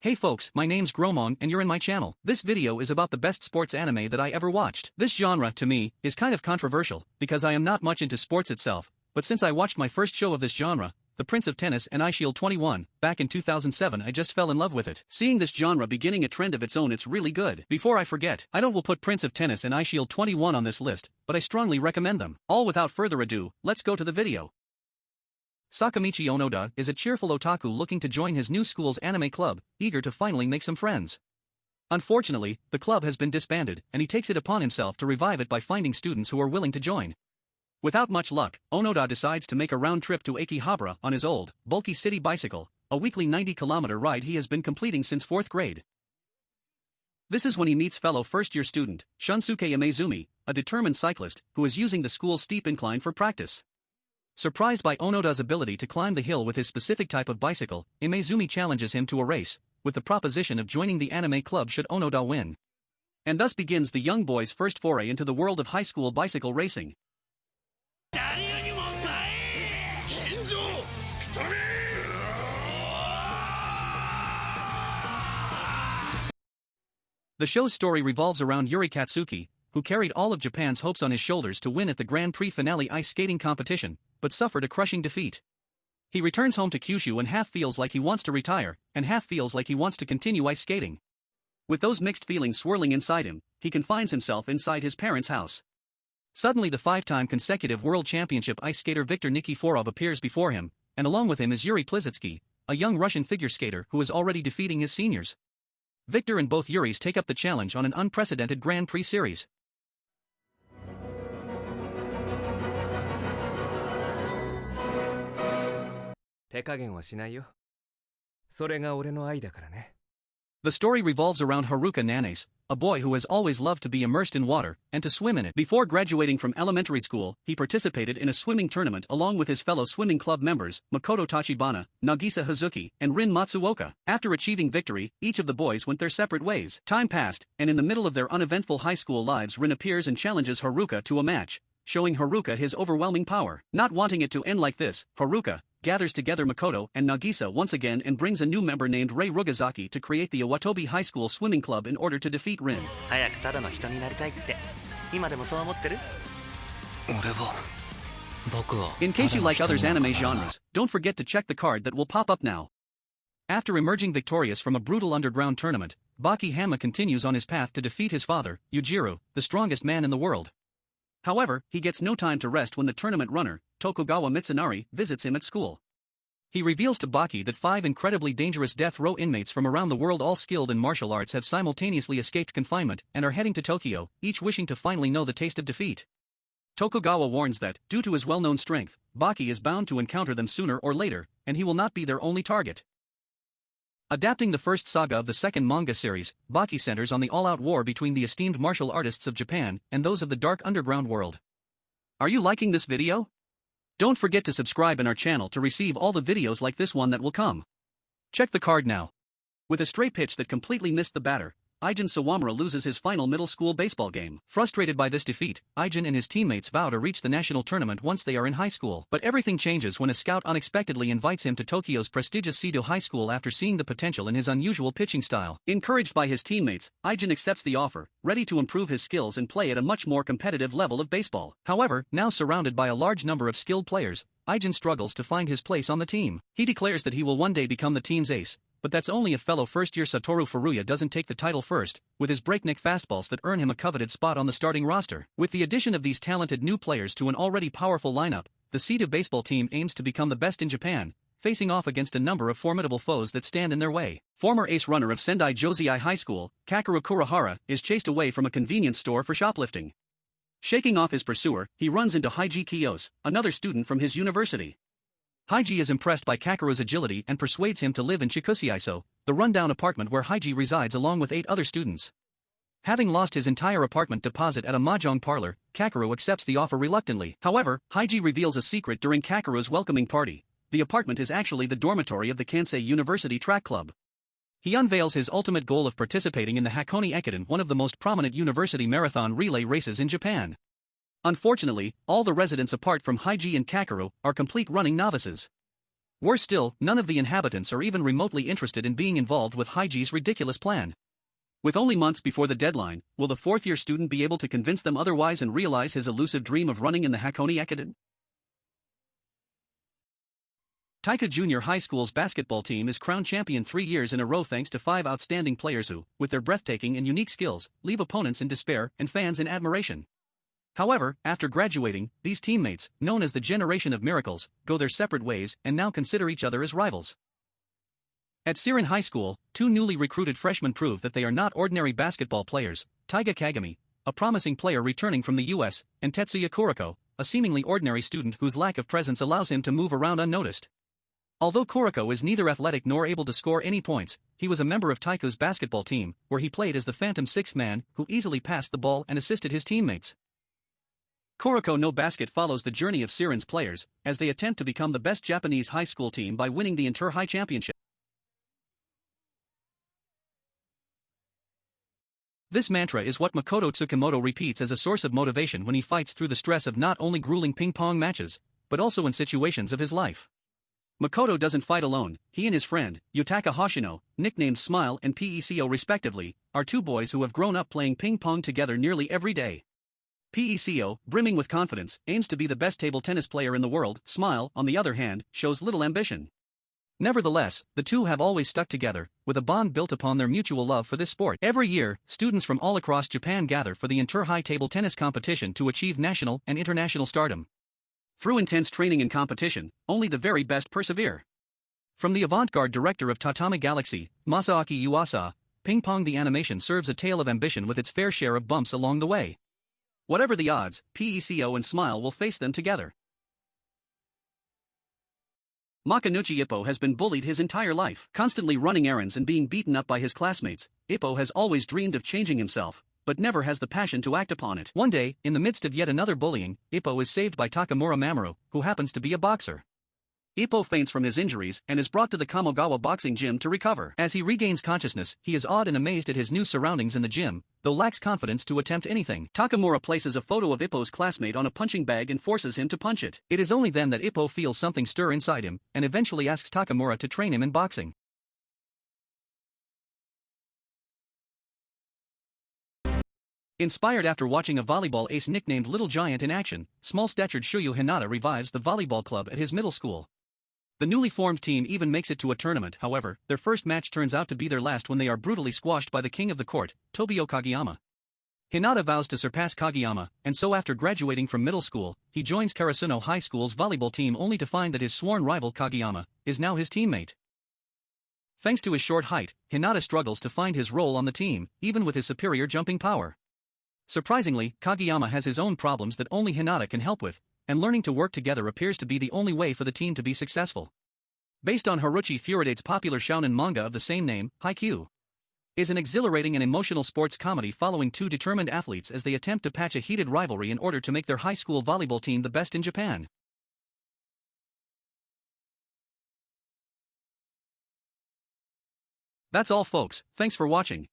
Hey folks, my name's Gromong and you're in my channel. This video is about the best sports anime that I ever watched. This genre, to me, is kind of controversial, because I am not much into sports itself, but since I watched my first show of this genre, The Prince of Tennis and Eyeshield 21, back in 2007, I just fell in love with it. Seeing this genre beginning a trend of its own, it's really good. Before I forget, I will put Prince of Tennis and Eyeshield 21 on this list, but I strongly recommend them. All without further ado, let's go to the video. Sakamichi Onoda is a cheerful otaku looking to join his new school's anime club, eager to finally make some friends. Unfortunately, the club has been disbanded, and he takes it upon himself to revive it by finding students who are willing to join. Without much luck, Onoda decides to make a round trip to Akihabara on his old, bulky city bicycle, a weekly 90-kilometer ride he has been completing since 4th grade. This is when he meets fellow first-year student, Shunsuke Imezumi, a determined cyclist, who is using the school's steep incline for practice. Surprised by Onoda's ability to climb the hill with his specific type of bicycle, Imezumi challenges him to a race, with the proposition of joining the anime club should Onoda win. And thus begins the young boy's first foray into the world of high school bicycle racing. The show's story revolves around Yuri Katsuki, who carried all of Japan's hopes on his shoulders to win at the Grand Prix finale ice skating competition, but suffered a crushing defeat. He returns home to Kyushu and half feels like he wants to retire, and half feels like he wants to continue ice skating. With those mixed feelings swirling inside him, he confines himself inside his parents' house. Suddenly the 5-time consecutive world championship ice skater Viktor Nikiforov appears before him, and along with him is Yuri Plizhitsky, a young Russian figure skater who is already defeating his seniors. Viktor and both Yuris take up the challenge on an unprecedented Grand Prix series. The story revolves around Haruka Nanes, a boy who has always loved to be immersed in water and to swim in it. Before graduating from elementary school, he participated in a swimming tournament along with his fellow swimming club members, Makoto Tachibana, Nagisa Hazuki, and Rin Matsuoka. After achieving victory, each of the boys went their separate ways. Time passed, and in the middle of their uneventful high school lives, Rin appears and challenges Haruka to a match, showing Haruka his overwhelming power. Not wanting it to end like this, Haruka gathers together Makoto and Nagisa once again and brings a new member named Rei Rugazaki to create the Iwatobi High School Swimming Club in order to defeat Rin. In case you like others anime genres, don't forget to check the card that will pop up now. After emerging victorious from a brutal underground tournament, Baki Hanma continues on his path to defeat his father, Yujiro, the strongest man in the world. However, he gets no time to rest when the tournament runner, Tokugawa Mitsunari, visits him at school. He reveals to Baki that 5 incredibly dangerous death row inmates from around the world, all skilled in martial arts, have simultaneously escaped confinement and are heading to Tokyo, each wishing to finally know the taste of defeat. Tokugawa warns that, due to his well-known strength, Baki is bound to encounter them sooner or later, and he will not be their only target. Adapting the first saga of the second manga series, Baki centers on the all-out war between the esteemed martial artists of Japan and those of the dark underground world. Are you liking this video? Don't forget to subscribe in our channel to receive all the videos like this one that will come. Check the card now. With a stray pitch that completely missed the batter, Eijin Sawamura loses his final middle school baseball game. Frustrated by this defeat, Eijin and his teammates vow to reach the national tournament once they are in high school. But everything changes when a scout unexpectedly invites him to Tokyo's prestigious Seido High School after seeing the potential in his unusual pitching style. Encouraged by his teammates, Eijin accepts the offer, ready to improve his skills and play at a much more competitive level of baseball. However, now surrounded by a large number of skilled players, Eijin struggles to find his place on the team. He declares that he will one day become the team's ace, but that's only if fellow first-year Satoru Furuya doesn't take the title first, with his breakneck fastballs that earn him a coveted spot on the starting roster. With the addition of these talented new players to an already powerful lineup, the Seido baseball team aims to become the best in Japan, facing off against a number of formidable foes that stand in their way. Former ace runner of Sendai Josei High School, Kakeru Kurihara, is chased away from a convenience store for shoplifting. Shaking off his pursuer, he runs into Haiji Kiyos, another student from his university. Haiji is impressed by Kakeru's agility and persuades him to live in Chikusiaiso, the rundown apartment where Haiji resides along with 8 other students. Having lost his entire apartment deposit at a mahjong parlor, Kakeru accepts the offer reluctantly. However, Haiji reveals a secret during Kakeru's welcoming party. The apartment is actually the dormitory of the Kansei University Track Club. He unveils his ultimate goal of participating in the Hakone Ekiden, one of the most prominent university marathon relay races in Japan. Unfortunately, all the residents apart from Haiji and Kakeru are complete running novices. Worse still, none of the inhabitants are even remotely interested in being involved with Haiji's ridiculous plan. With only months before the deadline, will the fourth-year student be able to convince them otherwise and realize his elusive dream of running in the Hakone Ekiden? Taika Junior High School's basketball team is crowned champion 3 years in a row thanks to 5 outstanding players who, with their breathtaking and unique skills, leave opponents in despair and fans in admiration. However, after graduating, these teammates, known as the Generation of Miracles, go their separate ways and now consider each other as rivals. At Seinen High School, 2 newly recruited freshmen prove that they are not ordinary basketball players: Taiga Kagami, a promising player returning from the US, and Tetsuya Kuroko, a seemingly ordinary student whose lack of presence allows him to move around unnoticed. Although Kuroko is neither athletic nor able to score any points, he was a member of Taika's basketball team, where he played as the phantom sixth man who easily passed the ball and assisted his teammates. Kuroko no Basket follows the journey of Seiren's players, as they attempt to become the best Japanese high school team by winning the Inter-High Championship. This mantra is what Makoto Tsukamoto repeats as a source of motivation when he fights through the stress of not only grueling ping-pong matches, but also in situations of his life. Makoto doesn't fight alone. He and his friend, Yutaka Hoshino, nicknamed Smile and Peco respectively, are 2 boys who have grown up playing ping-pong together nearly every day. Peco, brimming with confidence, aims to be the best table tennis player in the world. Smile, on the other hand, shows little ambition. Nevertheless, the 2 have always stuck together, with a bond built upon their mutual love for this sport. Every year, students from all across Japan gather for the Inter-High table tennis competition to achieve national and international stardom. Through intense training and competition, only the very best persevere. From the avant-garde director of Tatami Galaxy, Masaaki Yuasa, Ping Pong the animation serves a tale of ambition with its fair share of bumps along the way. Whatever the odds, Peco and Smile will face them together. Makanuchi Ippo has been bullied his entire life. Constantly running errands and being beaten up by his classmates, Ippo has always dreamed of changing himself, but never has the passion to act upon it. One day, in the midst of yet another bullying, Ippo is saved by Takamura Mamoru, who happens to be a boxer. Ippo faints from his injuries and is brought to the Kamogawa boxing gym to recover. As he regains consciousness, he is awed and amazed at his new surroundings in the gym, though lacks confidence to attempt anything. Takamura places a photo of Ippo's classmate on a punching bag and forces him to punch it. It is only then that Ippo feels something stir inside him, and eventually asks Takamura to train him in boxing. Inspired after watching a volleyball ace nicknamed Little Giant in action, small-statured Shuyo Hinata revives the volleyball club at his middle school. The newly formed team even makes it to a tournament. However, their first match turns out to be their last when they are brutally squashed by the king of the court, Tobio Kageyama. Hinata vows to surpass Kageyama, and so after graduating from middle school, he joins Karasuno High School's volleyball team only to find that his sworn rival Kageyama is now his teammate. Thanks to his short height, Hinata struggles to find his role on the team, even with his superior jumping power. Surprisingly, Kageyama has his own problems that only Hinata can help with, and learning to work together appears to be the only way for the team to be successful. Based on Haruchi Furudate's popular shounen manga of the same name, Haikyuu is an exhilarating and emotional sports comedy following 2 determined athletes as they attempt to patch a heated rivalry in order to make their high school volleyball team the best in Japan. That's all folks, thanks for watching.